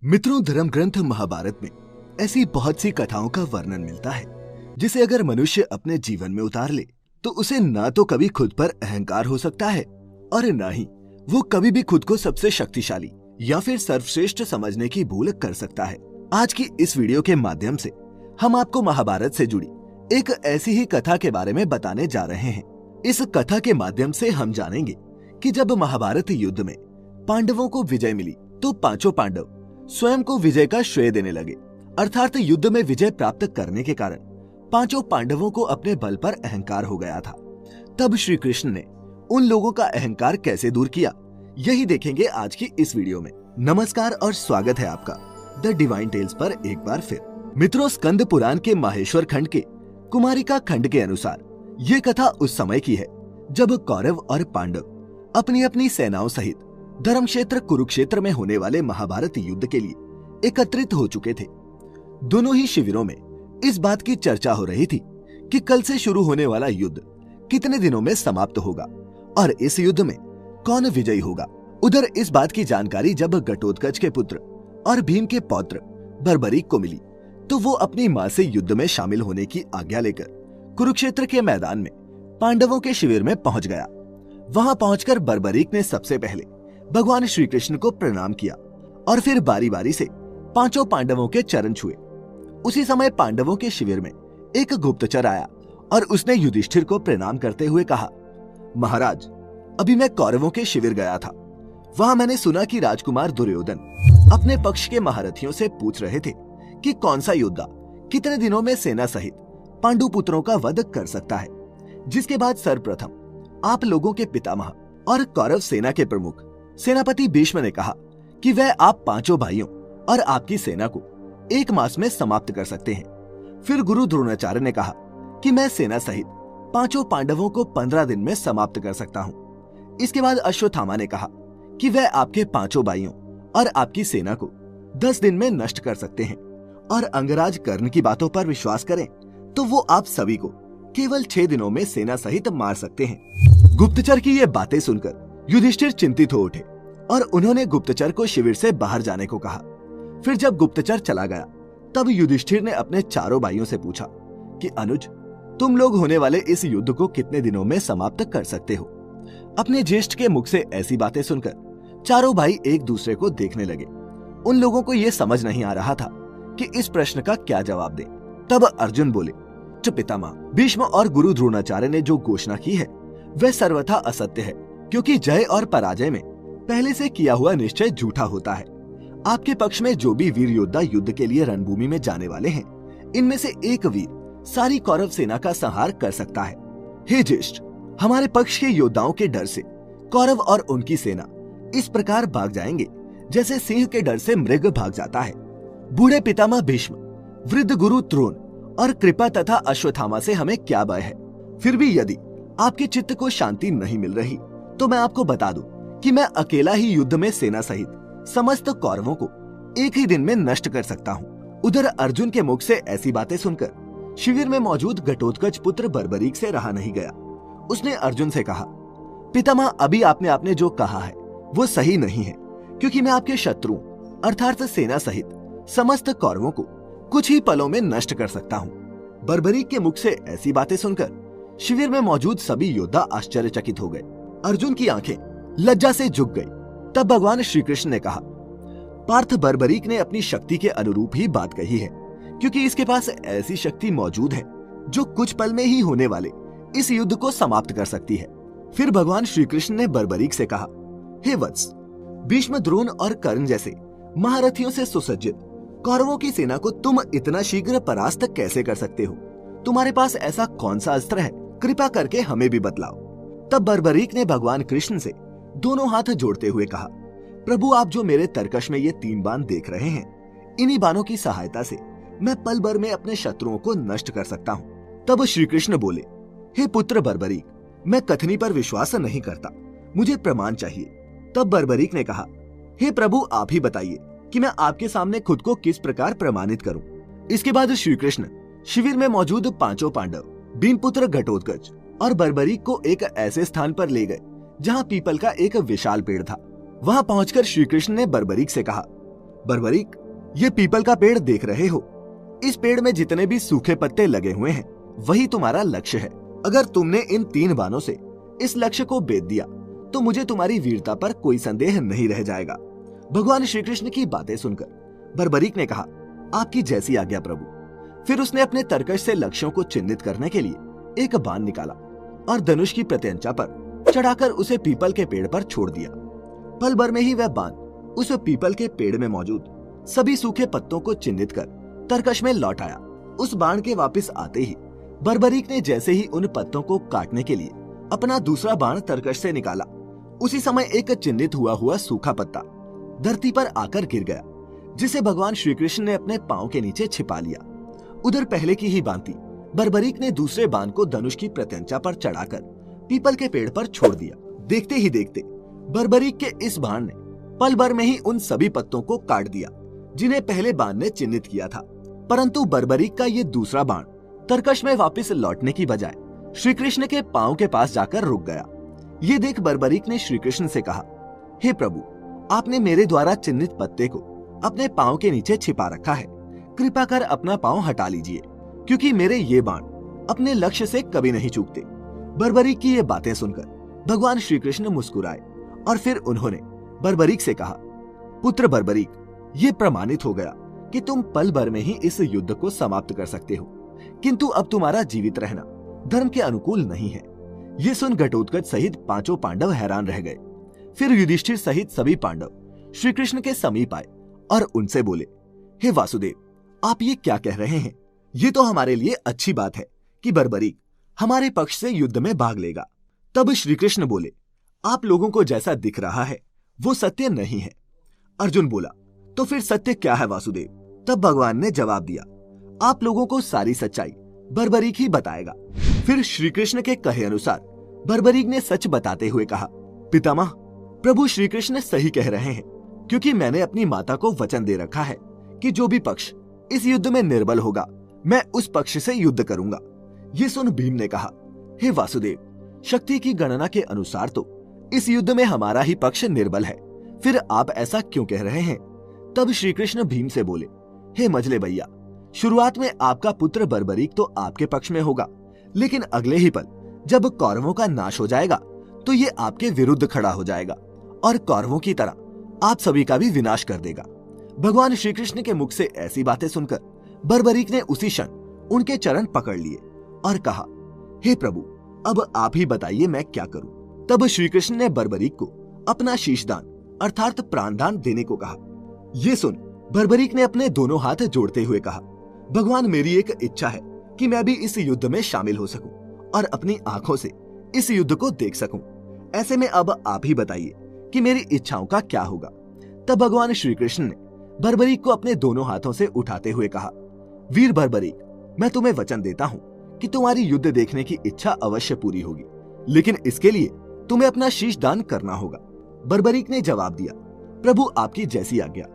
मित्रों, धर्म ग्रंथ महाभारत में ऐसी बहुत सी कथाओं का वर्णन मिलता है जिसे अगर मनुष्य अपने जीवन में उतार ले तो उसे ना तो कभी खुद पर अहंकार हो सकता है और न ही वो कभी भी खुद को सबसे शक्तिशाली या फिर सर्वश्रेष्ठ समझने की भूल कर सकता है। आज की इस वीडियो के माध्यम से हम आपको महाभारत से जुड़ी एक ऐसी ही कथा के बारे में बताने जा रहे हैं। इस कथा के माध्यम से हम जानेंगे कि जब महाभारत युद्ध में पांडवों को विजय मिली तो पांचों पांडव स्वयं को विजय का श्रेय देने लगे, अर्थात युद्ध में विजय प्राप्त करने के कारण पांचों पांडवों को अपने बल पर अहंकार हो गया था। तब श्री कृष्ण ने उन लोगों का अहंकार कैसे दूर किया, यही देखेंगे आज की इस वीडियो में। नमस्कार और स्वागत है आपका द डिवाइन टेल्स पर एक बार फिर। मित्रों, स्कंद पुराण के माहेश्वर खंड के कुमारिका खंड के अनुसार ये कथा उस समय की है जब कौरव और पांडव अपनी अपनी सेनाओं सहित धर्म क्षेत्र कुरुक्षेत्र में होने वाले महाभारत युद्ध के लिए एकत्रित हो चुके थे। दोनों ही शिविरों में इस बात की चर्चा हो रही थी कि कल से शुरू होने वाला युद्ध कितने दिनों में समाप्त होगा और इस युद्ध में कौन विजयी होगा। उधर इस बात की जानकारी जब घटोत्कच के पुत्र और भीम के पौत्र बर्बरीक को मिली तो वो अपनी मां से युद्ध में शामिल होने की आज्ञा लेकर कुरुक्षेत्र के मैदान में पांडवों के शिविर में पहुंच गया। वहां पहुंचकर बर्बरीक ने सबसे पहले भगवान श्री कृष्ण को प्रणाम किया और फिर बारी बारी से पांचों पांडवों के चरण छुए। उसी समय पांडवों के शिविर में एक गुप्तचर आया और उसने युधिष्ठिर को प्रणाम करते हुए कहा, महाराज, अभी मैं कौरवों के शिविर गया था। वहां मैंने सुना कि राजकुमार दुर्योधन अपने पक्ष के महारथियों से पूछ रहे थे कि कौन सा योद्धा कितने दिनों में सेना सहित पांडु पुत्रों का वध कर सकता है। जिसके बाद सर्वप्रथम आप लोगों के पितामह और कौरव सेना के प्रमुख सेनापति भीष्म ने कहा कि वह आप पांचों भाइयों और आपकी सेना को एक मास में समाप्त कर सकते हैं। फिर गुरु द्रोणाचार्य ने कहा कि मैं सेना सहित पांचों पांडवों को 15 दिन में समाप्त कर सकता हूँ। इसके बाद अश्वत्थामा ने कहा कि वह आपके पांचों भाइयों और आपकी सेना को 10 दिन में नष्ट कर सकते हैं और अंगराज कर्ण की बातों पर विश्वास करें तो वो आप सभी को केवल 6 दिनों में सेना सहित मार सकते हैं। गुप्तचर की ये बातें सुनकर युधिष्ठिर चिंतित हो उठे और उन्होंने गुप्तचर को शिविर से बाहर जाने को कहा। फिर जब गुप्तचर चला गया तब युधिष्ठिर ने अपने चारों भाइयों से पूछा कि अनुज, तुम लोग होने वाले इस युद्ध को कितने दिनों में समाप्त कर सकते हो। अपने ज्येष्ठ के मुख से ऐसी बातें सुनकर चारों भाई एक दूसरे को देखने लगे। उन लोगों को यह समझ नहीं आ रहा था कि इस प्रश्न का क्या जवाब दें। तब अर्जुन बोले, पितामह, भीष्म और गुरु द्रोणाचार्य ने जो घोषणा की है वह सर्वथा असत्य है, क्योंकि जय और पराजय में पहले से किया हुआ निश्चय झूठा होता है। आपके पक्ष में जो भी वीर योद्धा युद्ध के लिए रणभूमि में जाने वाले हैं, इनमें से एक वीर सारी कौरव सेना का संहार कर सकता है। हे ज्येष्ठ, हमारे पक्ष के योद्धाओं के डर से कौरव और उनकी सेना इस प्रकार भाग जाएंगे जैसे सिंह के डर से मृग भाग जाता है। बूढ़े पितामह भीष्म, वृद्ध गुरु द्रोण और कृपा तथा अश्वत्थामा से हमें क्या भय है। फिर भी यदि आपके चित्त को शांति नहीं मिल रही तो मैं आपको बता दूं कि मैं अकेला ही युद्ध में सेना सहित समस्त कौरवों को एक ही दिन में नष्ट कर सकता हूँ। उधर अर्जुन के मुख से ऐसी बातें सुनकर शिविर में मौजूद घटोत्कच पुत्र बर्बरीक से रहा नहीं गया। उसने अर्जुन से कहा, पितामह, अभी आपने जो कहा है वो सही नहीं है, क्योंकि मैं आपके शत्रुओं अर्थात सेना सहित समस्त कौरवों को कुछ ही पलों में नष्ट कर सकता हूँ। बर्बरीक के मुख से ऐसी बातें सुनकर शिविर में मौजूद सभी योद्धा आश्चर्यचकित हो गए। अर्जुन की आंखें लज्जा से झुक गई। तब भगवान श्री कृष्ण ने कहा, पार्थ, बर्बरीक ने अपनी शक्ति के अनुरूप ही बात कही है, क्योंकि इसके पास ऐसी शक्ति मौजूद है जो कुछ पल में ही होने वाले इस युद्ध को समाप्त कर सकती है। फिर भगवान श्री कृष्ण ने बर्बरीक से कहा, हे वत्स, भीष्म, द्रोण और कर्ण जैसे महारथियों से सुसज्जित कौरवों की सेना को तुम इतना शीघ्र परास्त कैसे कर सकते हो? तुम्हारे पास ऐसा कौन सा अस्त्र है? कृपा करके हमें भी बतलाओ। तब बर्बरीक ने भगवान कृष्ण से दोनों हाथ जोड़ते हुए कहा, प्रभु, आप जो मेरे तरकश में ये 3 बाण देख रहे हैं, इन्हीं बाणों की सहायता से मैं पल भर में अपने शत्रुओं को नष्ट कर सकता हूँ। तब श्री कृष्ण बोले, हे पुत्र बर्बरीक, मैं कथनी पर विश्वास नहीं करता, मुझे प्रमाण चाहिए। तब बर्बरीक ने कहा, हे प्रभु, आप ही बताइए कि मैं आपके सामने खुद को किस प्रकार प्रमाणित करूं। इसके बाद श्री कृष्ण शिविर में मौजूद पांचों पांडव, भीमपुत्र घटोत्कच और बर्बरीक को एक ऐसे स्थान पर ले गए जहां पीपल का एक विशाल पेड़ था। वहां पहुंचकर श्री कृष्ण ने बर्बरीक से कहा, बर्बरीक, ये पीपल का पेड़ देख रहे हो? इस पेड़ में जितने भी सूखे पत्ते लगे हुए हैं वही तुम्हारा लक्ष्य है। अगर तुमने इन 3 बाणों से इस लक्ष्य को भेद दिया तो मुझे तुम्हारी वीरता पर कोई संदेह नहीं रह जाएगा। भगवान श्री कृष्ण की बातें सुनकर बर्बरीक ने कहा, आपकी जैसी आज्ञा प्रभु। फिर उसने अपने तरकश से लक्ष्यों को चिन्हित करने के लिए एक बाण निकाला और धनुष की प्रत्यंचा पर चढ़ाकर उसे पीपल के पेड़ पर छोड़ दिया। पल भर में ही वह बाण उस पीपल के पेड़ में मौजूद सभी सूखे पत्तों को चिन्हित कर तरकश में लौट आया। उस बाण के वापस आते ही बर्बरीक ने जैसे ही उन पत्तों को काटने के लिए अपना दूसरा बाण तरकश से निकाला, उसी समय एक चिन्हित हुआ सूखा पत्ता धरती पर आकर गिर गया, जिसे भगवान श्री कृष्ण ने अपने पांव के नीचे छिपा लिया। उधर पहले की ही भांति बर्बरीक ने दूसरे बाण को धनुष की प्रत्यंचा पर चढ़ाकर पीपल के पेड़ पर छोड़ दिया। देखते ही देखते बर्बरीक के इस बाण ने पल भर में ही उन सभी पत्तों को काट दिया जिन्हें पहले बाण ने चिन्हित किया था। परंतु बर्बरीक का ये दूसरा बाण तरकश में वापस लौटने की बजाय श्री कृष्ण के पांव के पास जाकर रुक गया। ये देख बर्बरीक ने श्री कृष्ण से कहा, हे प्रभु, आपने मेरे द्वारा चिन्हित पत्ते को अपने पांव के नीचे छिपा रखा है। कृपा कर अपना पांव हटा लीजिए, क्योंकि मेरे ये बाण अपने लक्ष्य से कभी नहीं चूकते। बर्बरीक की ये बातें सुनकर भगवान श्री कृष्ण मुस्कुराए और फिर उन्होंने बर्बरीक से कहा, पुत्र बर्बरीक, ये प्रमाणित हो गया कि तुम पल भर में ही इस युद्ध को समाप्त कर सकते हो, किंतु अब तुम्हारा जीवित रहना धर्म के अनुकूल नहीं है। ये सुन घटोत्कच सहित 5 पांडव हैरान रह गए। फिर युधिष्ठिर सहित सभी पांडव श्री कृष्ण के समीप आए और उनसे बोले, हे वासुदेव, आप ये क्या कह रहे हैं? ये तो हमारे लिए अच्छी बात है कि बर्बरीक हमारे पक्ष से युद्ध में भाग लेगा। तब श्री कृष्ण बोले, आप लोगों को जैसा दिख रहा है वो सत्य नहीं है। अर्जुन बोला, तो फिर सत्य क्या है वासुदेव? तब भगवान ने जवाब दिया, आप लोगों को सारी सच्चाई बर्बरीक ही बताएगा। फिर श्री कृष्ण के कहे अनुसार बर्बरीक ने सच बताते हुए कहा, पितामह, प्रभु श्री कृष्ण सही कह रहे हैं, क्योंकि मैंने अपनी माता को वचन दे रखा है कि जो भी पक्ष इस युद्ध में निर्बल होगा मैं उस पक्ष से युद्ध करूंगा। ये सुन भीम ने कहा, हे वासुदेव, शक्ति की गणना के अनुसार तो इस युद्ध में हमारा ही पक्ष निर्बल है, फिर आप ऐसा क्यों कह रहे हैं? तब श्री कृष्ण भीम से बोले, हे मजले भैया, शुरुआत में आपका पुत्र बर्बरीक तो आपके पक्ष में होगा, लेकिन अगले ही पल जब कौरवों का नाश हो जाएगा तो ये आपके विरुद्ध खड़ा हो जाएगा और कौरवों की तरह आप सभी का भी विनाश कर देगा। भगवान श्री कृष्ण के मुख से ऐसी बातें सुनकर बर्बरीक ने उसी क्षण उनके चरण पकड़ लिए और कहा, हे प्रभु, अब आप ही बताइए मैं क्या करूं? तब श्री कृष्ण ने बर्बरीक को अपना शीशदान अर्थात प्राणदान देने को कहा। ये सुन बर्बरीक ने अपने दोनों हाथ जोड़ते हुए कहा, भगवान, मेरी एक इच्छा है कि मैं भी इस युद्ध में शामिल हो सकूं और अपनी आंखों से इस युद्ध को देख सकूं। ऐसे में अब आप ही बताइए कि मेरी इच्छाओं का क्या होगा? तब भगवान श्री कृष्ण ने बर्बरीक को अपने दोनों हाथों से उठाते हुए कहा, वीर बर्बरीक, मैं तुम्हें वचन देता हूँ कि तुम्हारी युद्ध देखने की इच्छा अवश्य पूरी होगी, लेकिन इसके लिए तुम्हें अपना शीश दान करना होगा। बर्बरीक ने जवाब दिया, प्रभु आपकी जैसी आज्ञा।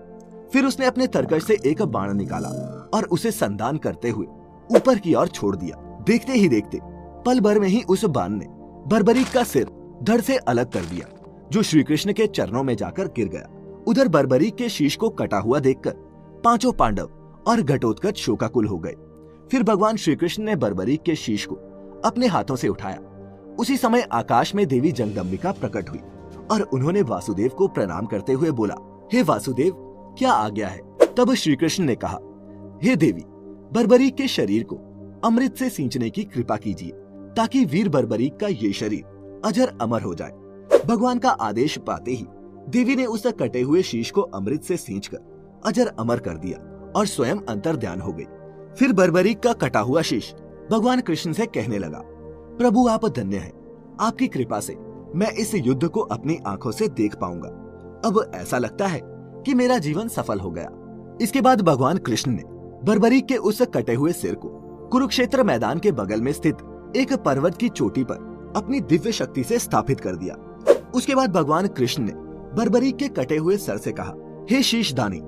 फिर उसने अपने तरकश से एक बाण निकाला और उसे संधान करते हुए ऊपर की ओर छोड़ दिया। देखते ही देखते पल भर में ही उस बाण ने बर्बरीक का सिर धड़ से अलग कर दिया, जो श्री कृष्ण के चरणों में जाकर गिर गया। उधर बर्बरीक के शीश को कटा हुआ देखकर 5 पांडव और घटोत्कच शोकाकुल हो गए। फिर भगवान श्री कृष्ण ने बर्बरीक के शीश को अपने हाथों से उठाया। उसी समय आकाश में देवी जगदम्बिका प्रकट हुई और उन्होंने वासुदेव को प्रणाम करते हुए बोला, हे वासुदेव, क्या आज्ञा है? तब श्री कृष्ण ने कहा, हे देवी, बर्बरीक के शरीर को अमृत से सींचने की कृपा कीजिए, ताकि वीर बर्बरीक का ये शरीर अजर अमर हो जाए। भगवान का आदेश पाते ही देवी ने उस कटे हुए शीश को अमृत से सींचकर अजर अमर कर दिया और स्वयं अंतर्ध्यान हो गई। फिर बर्बरीक का कटा हुआ शीश भगवान कृष्ण से कहने लगा, प्रभु आप धन्य हैं, आपकी कृपा से मैं इस युद्ध को अपनी आंखों से देख पाऊंगा। अब ऐसा लगता है कि मेरा जीवन सफल हो गया। इसके बाद भगवान कृष्ण ने बर्बरीक के उस कटे हुए सिर को कुरुक्षेत्र मैदान के बगल में स्थित एक पर्वत की चोटी पर अपनी दिव्य शक्ति से स्थापित कर दिया। उसके बाद भगवान कृष्ण ने बर्बरीक के कटे हुए सर से कहा, हे शीशदानी,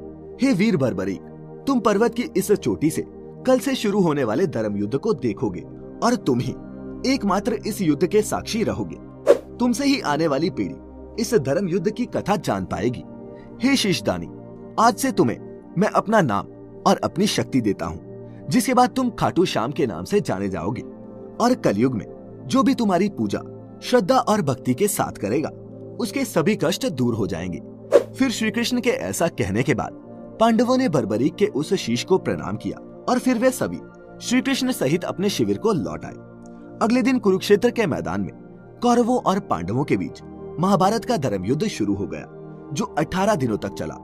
हे वीर बर्बरीक, तुम पर्वत की इस चोटी से कल से शुरू होने वाले धर्म युद्ध को देखोगे और तुम ही एकमात्र इस युद्ध के साक्षी रहोगे। तुमसे ही आने वाली पीढ़ी इस धर्म युद्ध की कथा जान पाएगी। हे शीशदानी, आज से तुम्हें मैं अपना नाम और अपनी शक्ति देता हूँ, जिसके बाद तुम खाटू श्याम के नाम से जाने जाओगे और कलयुग में जो भी तुम्हारी पूजा श्रद्धा और भक्ति के साथ करेगा उसके सभी कष्ट दूर हो जाएंगे। फिर श्री कृष्ण के ऐसा कहने के बाद पांडवों ने बर्बरीक के उस शीश को प्रणाम किया और फिर वे सभी श्री कृष्ण सहित अपने शिविर को लौट आए। अगले दिन कुरुक्षेत्र के मैदान में कौरवों और पांडवों के बीच महाभारत का धर्म युद्ध शुरू हो गया, जो 18 दिनों तक चला।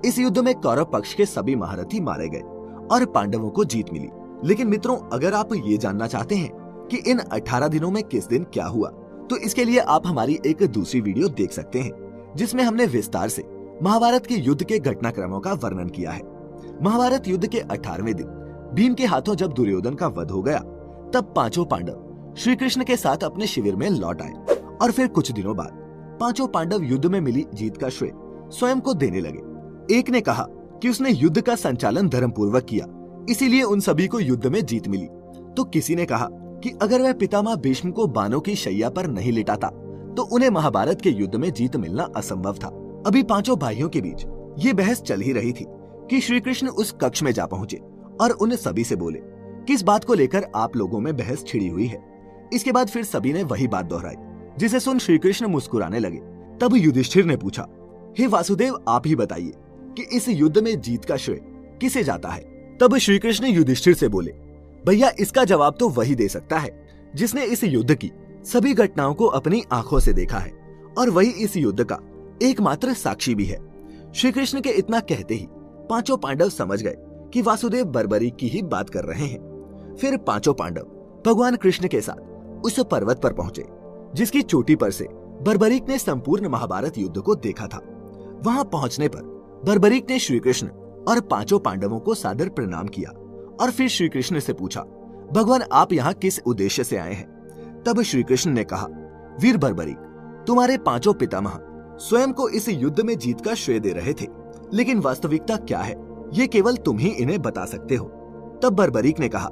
इस युद्ध में कौरव पक्ष के सभी महारथी मारे गए और पांडवों को जीत मिली। लेकिन मित्रों, अगर आप ये जानना चाहते हैं कि इन 18 दिनों में किस दिन क्या हुआ, तो इसके लिए आप हमारी एक दूसरी वीडियो देख सकते हैं, जिसमें हमने विस्तार से महाभारत के युद्ध के घटनाक्रमों का वर्णन किया है। महाभारत युद्ध के 18वें दिन भीम के हाथों जब दुर्योधन का वध हो गया, तब पांचों पांडव श्री कृष्ण के साथ अपने शिविर में लौट आए और फिर कुछ दिनों बाद पांचों पांडव युद्ध में मिली जीत का श्रेय स्वयं को देने लगे। एक ने कहा कि उसने युद्ध का संचालन धर्मपूर्वक किया, इसीलिए उन सभी को युद्ध में जीत मिली। तो किसी ने कहा कि अगर वह पितामह भीष्म को बाणों की शैया पर नहीं लिटाता तो उन्हें महाभारत के युद्ध में जीत मिलना असंभव था। अभी पांचों भाइयों के बीच ये बहस चल ही रही थी कि श्री कृष्ण उस कक्ष में जा पहुंचे और उन सभी से बोले, किस बात को लेकर आप लोगों में बहस छिड़ी हुई है। इसके बाद फिर सभी ने वही बात दोहराई, जिसे सुन श्री कृष्ण मुस्कुराने लगे। तब युधिष्ठिर ने पूछा, हे वासुदेव, आप ही बताइए कि इस युद्ध में जीत का श्रेय किसे जाता है। तब श्री कृष्ण युधिष्ठिर से बोले, भैया, इसका जवाब तो वही दे सकता है जिसने इस युद्ध की सभी घटनाओं को अपनी आंखों से देखा है और वही इस युद्ध का एकमात्र साक्षी भी है। श्री कृष्ण के इतना कहते ही पांचों पांडव समझ गए कि वासुदेव बर्बरीक की ही बात कर रहे हैं। फिर पांचों पांडव भगवान कृष्ण के साथ उस पर्वत पर पहुंचे जिसकी चोटी पर से बर्बरीक ने संपूर्ण महाभारत युद्ध को देखा था। वहां पहुंचने पर बर्बरीक ने श्री कृष्ण और पांचों पांडवों को सादर प्रणाम किया और फिर श्री कृष्ण से पूछा, भगवान, आप यहाँ किस उद्देश्य से आए हैं। तब श्री कृष्ण ने कहा, वीर बर्बरीक, तुम्हारे पांचों पितामह स्वयं को इस युद्ध में जीत का श्रेय दे रहे थे, लेकिन वास्तविकता क्या है ये केवल तुम ही इन्हें बता सकते हो। तब बर्बरीक ने कहा,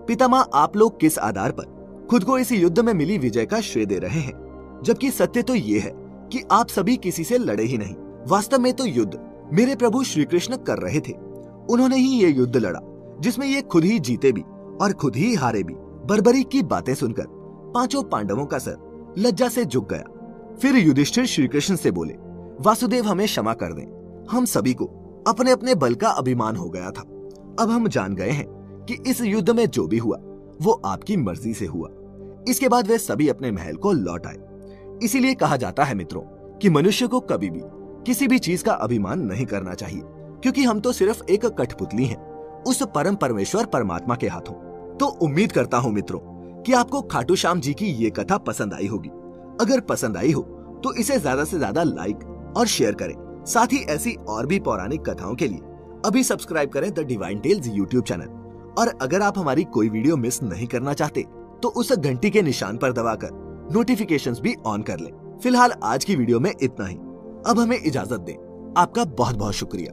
पितामह, आप लोग किस आधार पर खुद को इस युद्ध में मिली विजय का श्रेय दे रहे हैं, जबकि सत्य तो ये है कि आप सभी किसी से लड़े ही नहीं। वास्तव में तो युद्ध मेरे प्रभु श्री कृष्ण कर रहे थे। उन्होंने ही ये युद्ध लड़ा जिसमें ये खुद ही जीते भी और खुद ही हारे भी। बर्बरीक की बातें सुनकर पांचों पांडवों का सर लज्जा से झुक गया। फिर युधिष्ठिर श्री कृष्ण से बोले, वासुदेव, हमें क्षमा कर दें, हम सभी को अपने अपने बल का अभिमान हो गया था। अब हम जान गए हैं कि इस युद्ध में जो भी हुआ वो आपकी मर्जी से हुआ। इसके बाद वे सभी अपने महल को लौट आए। इसीलिए कहा जाता है मित्रों कि मनुष्य को कभी भी किसी भी चीज का अभिमान नहीं करना चाहिए, क्योंकि हम तो सिर्फ एक कठपुतली हैं उस परम परमेश्वर परमात्मा के हाथों। तो उम्मीद करता हूँ मित्रों कि आपको खाटू श्याम जी की ये कथा पसंद आई होगी। अगर पसंद आई हो तो इसे ज्यादा से ज्यादा लाइक और शेयर करें। साथ ही ऐसी और भी पौराणिक कथाओं के लिए अभी सब्सक्राइब करें the divine tales YouTube channel. और अगर आप हमारी कोई वीडियो मिस नहीं करना चाहते तो उस घंटी के निशान पर दबाकर नोटिफिकेशंस भी ऑन कर लें। फिलहाल आज की वीडियो में इतना ही। अब हमें इजाजत दें। आपका बहुत बहुत शुक्रिया।